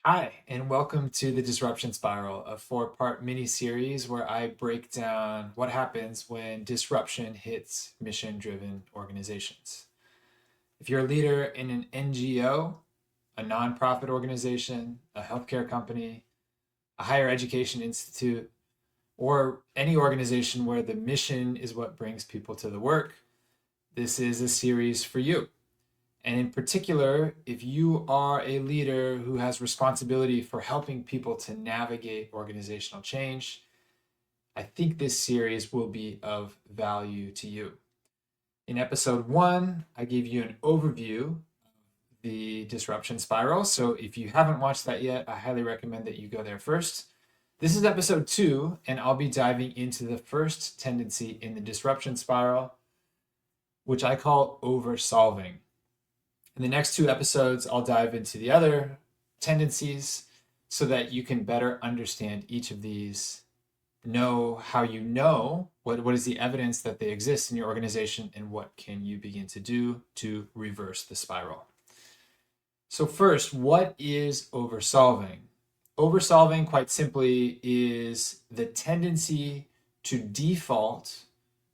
Hi, and welcome to the Disruption Spiral, a four-part mini-series where I break down what happens when disruption hits mission-driven organizations. If you're a leader in an NGO, a nonprofit organization, a healthcare company, a higher education institute, or any organization where the mission is what brings people to the work, this is a series for you. And in particular, if you are a leader who has responsibility for helping people to navigate organizational change, I think this series will be of value to you. In episode 1, I gave you an overview of the disruption spiral. So if you haven't watched that yet, I highly recommend that you go there first. This is episode 2, and I'll be diving into the first tendency in the disruption spiral, which I call over-solving. In the next 2 episodes, I'll dive into the other tendencies so that you can better understand each of these, know how you know what is the evidence that they exist in your organization, and what can you begin to do to reverse the spiral. So first, what is oversolving? Oversolving, quite simply, is the tendency to default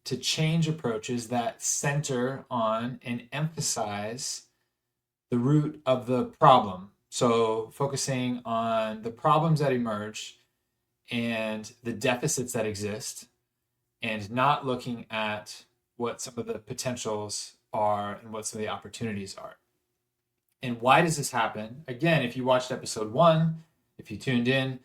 to change approaches that center on and emphasize the root of the problem. So focusing on the problems that emerge and the deficits that exist, and not looking at what some of the potentials are and what some of the opportunities are. And why does this happen? Again, if you watched episode 1, if you tuned in,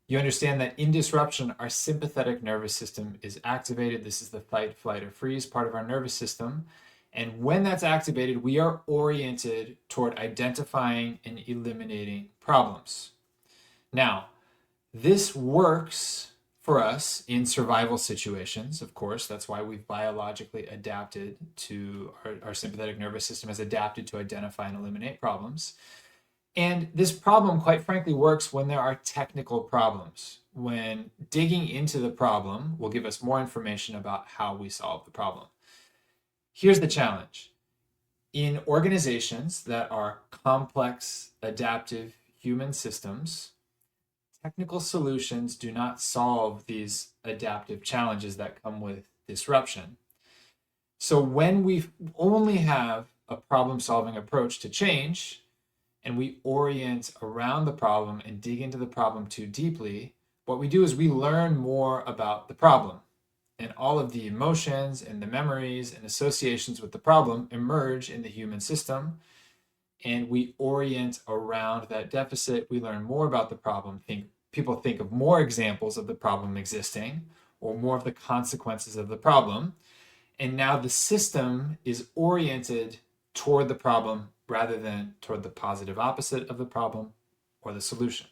you understand that in disruption, our sympathetic nervous system is activated. This is the fight, flight, or freeze part of our nervous system. And when that's activated, we are oriented toward identifying and eliminating problems. Now, this works for us in survival situations, of course. That's why we've biologically adapted to, our sympathetic nervous system has adapted to identify and eliminate problems. And this problem, quite frankly, works when there are technical problems. When digging into the problem will give us more information about how we solve the problem. Here's the challenge. In organizations that are complex, adaptive human systems, technical solutions do not solve these adaptive challenges that come with disruption. So when we only have a problem-solving approach to change, and we orient around the problem and dig into the problem too deeply, what we do is we learn more about the problem. And all of the emotions and the memories and associations with the problem emerge in the human system. And we orient around that deficit. We learn more about the problem. People think of more examples of the problem existing, or more of the consequences of the problem. And now the system is oriented toward the problem rather than toward the positive opposite of the problem or the solution.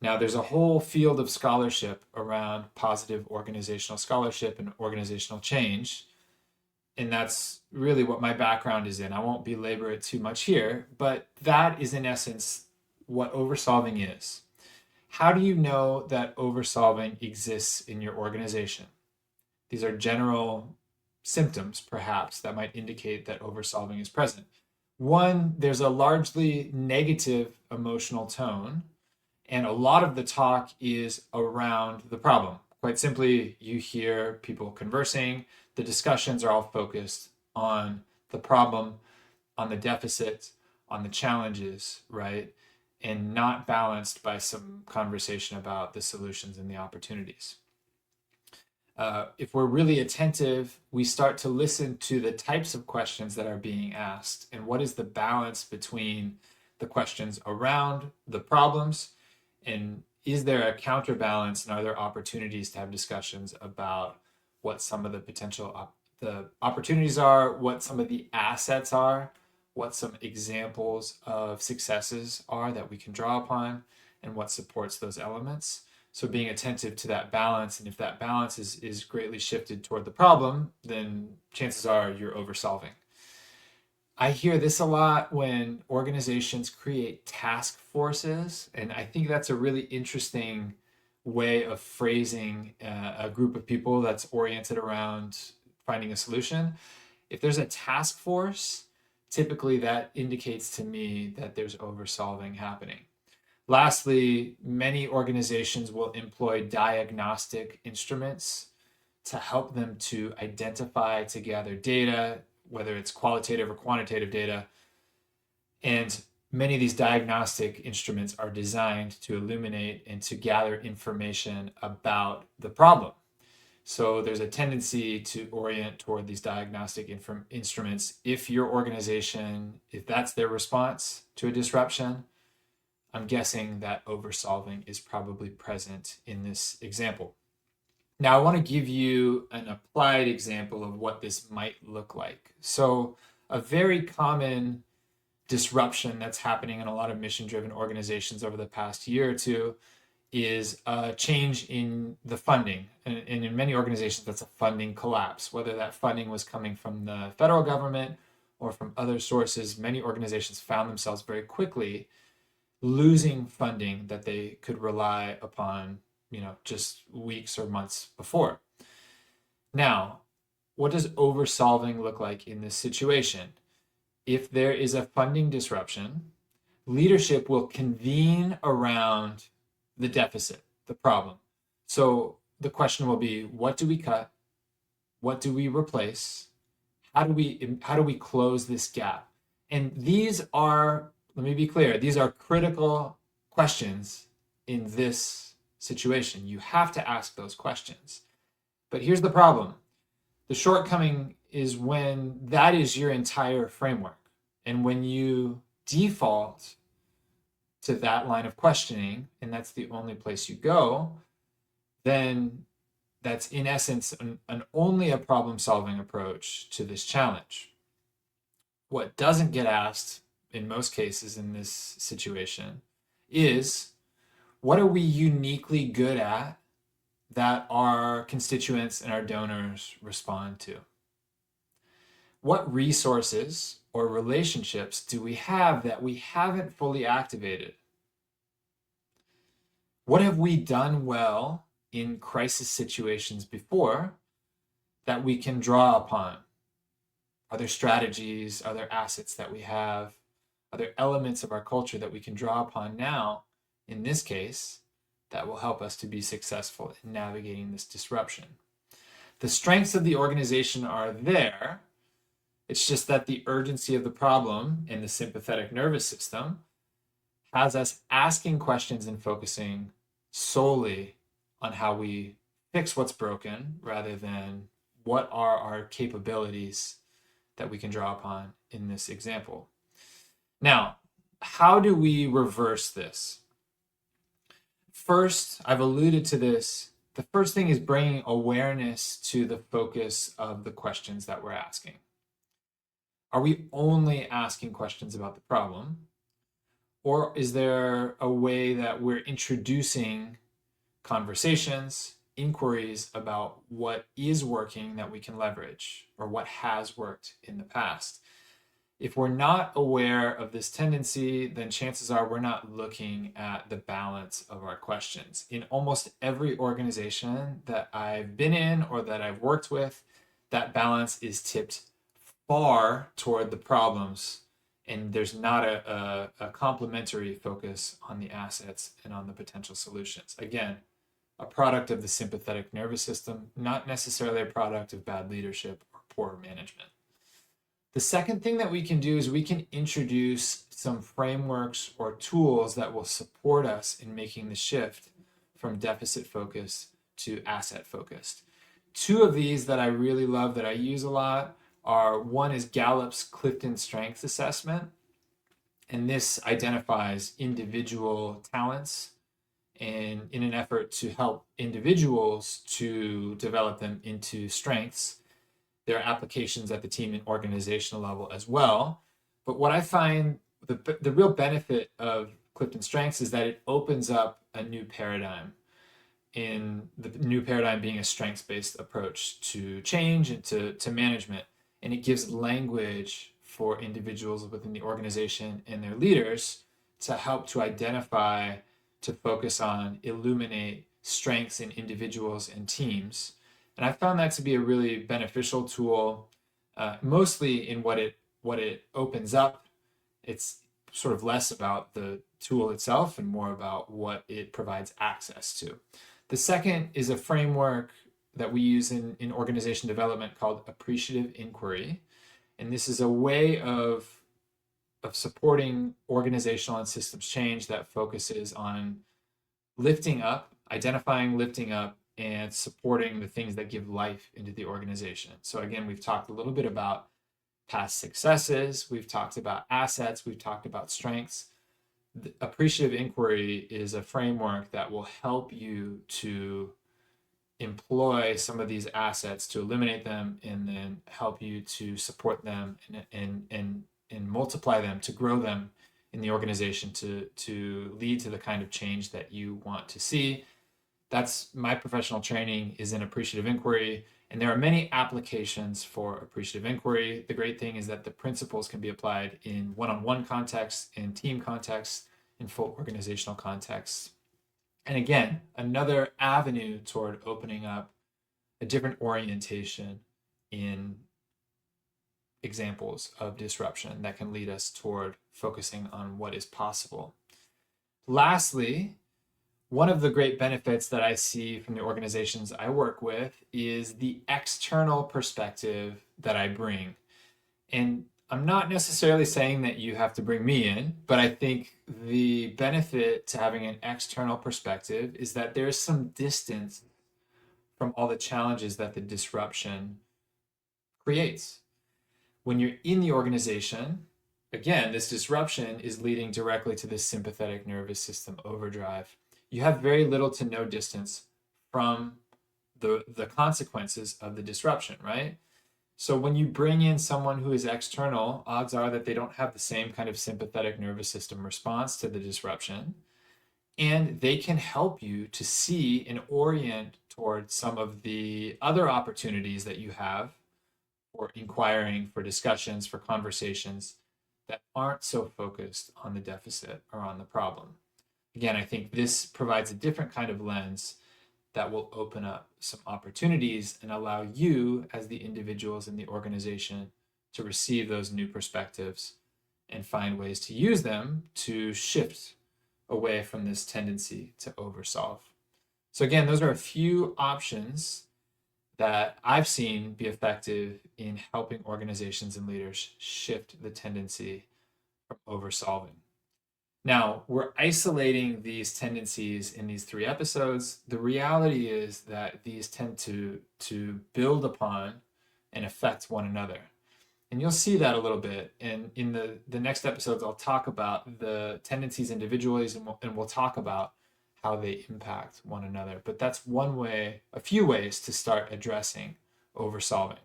Now, there's a whole field of scholarship around positive organizational scholarship and organizational change. And that's really what my background is in. I won't belabor it too much here, but that is in essence what oversolving is. How do you know that oversolving exists in your organization? These are general symptoms, perhaps, that might indicate that oversolving is present. One, there's a largely negative emotional tone, and a lot of the talk is around the problem. Quite simply, you hear people conversing, the discussions are all focused on the problem, on the deficit, on the challenges, right? And not balanced by some conversation about the solutions and the opportunities. If we're really attentive, we start to listen to the types of questions that are being asked and what is the balance between the questions around the problems, and is there a counterbalance, and are there opportunities to have discussions about what some of the potential the opportunities are, what some of the assets are, what some examples of successes are that we can draw upon, and what supports those elements. So being attentive to that balance, and if that balance is greatly shifted toward the problem, then chances are you're oversolving. I hear this a lot when organizations create task forces, and I think that's a really interesting way of phrasing a group of people that's oriented around finding a solution. If there's a task force, typically that indicates to me that there's oversolving happening. Lastly, many organizations will employ diagnostic instruments to help them to identify, to gather data, whether it's qualitative or quantitative data. And many of these diagnostic instruments are designed to illuminate and to gather information about the problem. So there's a tendency to orient toward these diagnostic instruments. If your organization, if that's their response to a disruption, I'm guessing that oversolving is probably present in this example. Now, I want to give you an applied example of what this might look like. So a very common disruption that's happening in a lot of mission-driven organizations over the past year or two is a change in the funding. And in many organizations, that's a funding collapse. Whether that funding was coming from the federal government or from other sources, many organizations found themselves very quickly losing funding that they could rely upon, just weeks or months before. Now, what does oversolving look like in this situation? If there is a funding disruption, leadership will convene around the deficit, the problem. So the question will be, what do we cut? What do we replace? How do we close this gap? And these are, let me be clear, these are critical questions in this situation. You have to ask those questions. But here's the problem. The shortcoming is when that is your entire framework. And when you default to that line of questioning, and that's the only place you go, then that's in essence an only a problem-solving approach to this challenge. What doesn't get asked in most cases in this situation is, what are we uniquely good at that our constituents and our donors respond to? What resources or relationships do we have that we haven't fully activated? What have we done well in crisis situations before that we can draw upon? Are there strategies? Are there assets that we have? Are there elements of our culture that we can draw upon now, in this case, that will help us to be successful in navigating this disruption? The strengths of the organization are there. It's just that the urgency of the problem in the sympathetic nervous system has us asking questions and focusing solely on how we fix what's broken rather than what are our capabilities that we can draw upon in this example. Now, how do we reverse this? First, I've alluded to this. The first thing is bringing awareness to the focus of the questions that we're asking. Are we only asking questions about the problem? Or is there a way that we're introducing conversations, inquiries about what is working that we can leverage or what has worked in the past? If we're not aware of this tendency, then chances are we're not looking at the balance of our questions. In almost every organization that I've been in or that I've worked with, that balance is tipped far toward the problems, and there's not a complementary focus on the assets and on the potential solutions. Again, a product of the sympathetic nervous system, not necessarily a product of bad leadership or poor management. The second thing that we can do is we can introduce some frameworks or tools that will support us in making the shift from deficit focused to asset focused. Two of these that I really love that I use a lot are, one is Gallup's CliftonStrengths assessment, and this identifies individual talents and in an effort to help individuals to develop them into strengths. There are applications at the team and organizational level as well. But what I find the real benefit of CliftonStrengths is that it opens up a new paradigm, in the new paradigm being a strengths-based approach to change and to management. And it gives language for individuals within the organization and their leaders to help to identify, to focus on, illuminate strengths in individuals and teams. And I found that to be a really beneficial tool, mostly in what it opens up. It's sort of less about the tool itself and more about what it provides access to. The second is a framework that we use in organization development called appreciative inquiry. And this is a way of supporting organizational and systems change that focuses on lifting up, identifying, lifting up, and supporting the things that give life into the organization. So again, we've talked a little bit about past successes, we've talked about assets, we've talked about strengths. The appreciative inquiry is a framework that will help you to employ some of these assets, to eliminate them, and then help you to support them and multiply them, to grow them in the organization, to lead to the kind of change that you want to see. That's my professional training is in appreciative inquiry, and there are many applications for appreciative inquiry. The great thing is that the principles can be applied in one-on-one contexts, in team contexts, in full organizational contexts. And again, another avenue toward opening up a different orientation in examples of disruption that can lead us toward focusing on what is possible. Lastly, one of the great benefits that I see from the organizations I work with is the external perspective that I bring. And I'm not necessarily saying that you have to bring me in, but I think the benefit to having an external perspective is that there's some distance from all the challenges that the disruption creates. When you're in the organization, again, this disruption is leading directly to this sympathetic nervous system overdrive. You have very little to no distance from the consequences of the disruption, right? So when you bring in someone who is external, odds are that they don't have the same kind of sympathetic nervous system response to the disruption. And they can help you to see and orient towards some of the other opportunities that you have for inquiring, for discussions, for conversations that aren't so focused on the deficit or on the problem. Again, I think this provides a different kind of lens that will open up some opportunities and allow you as the individuals in the organization to receive those new perspectives and find ways to use them to shift away from this tendency to oversolve. So again, those are a few options that I've seen be effective in helping organizations and leaders shift the tendency from oversolving. Now, we're isolating these tendencies in these 3 episodes. The reality is that these tend to build upon and affect one another. And you'll see that a little bit. And in the next episodes, I'll talk about the tendencies individually, and we'll talk about how they impact one another. But that's one way, a few ways to start addressing oversolving.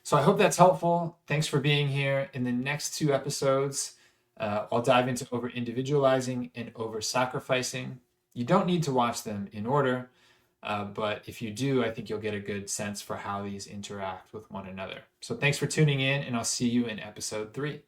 So I hope that's helpful. Thanks for being here. In the next 2 episodes, I'll dive into over-individualizing and over-sacrificing. You don't need to watch them in order, but if you do, I think you'll get a good sense for how these interact with one another. So thanks for tuning in, and I'll see you in episode 3.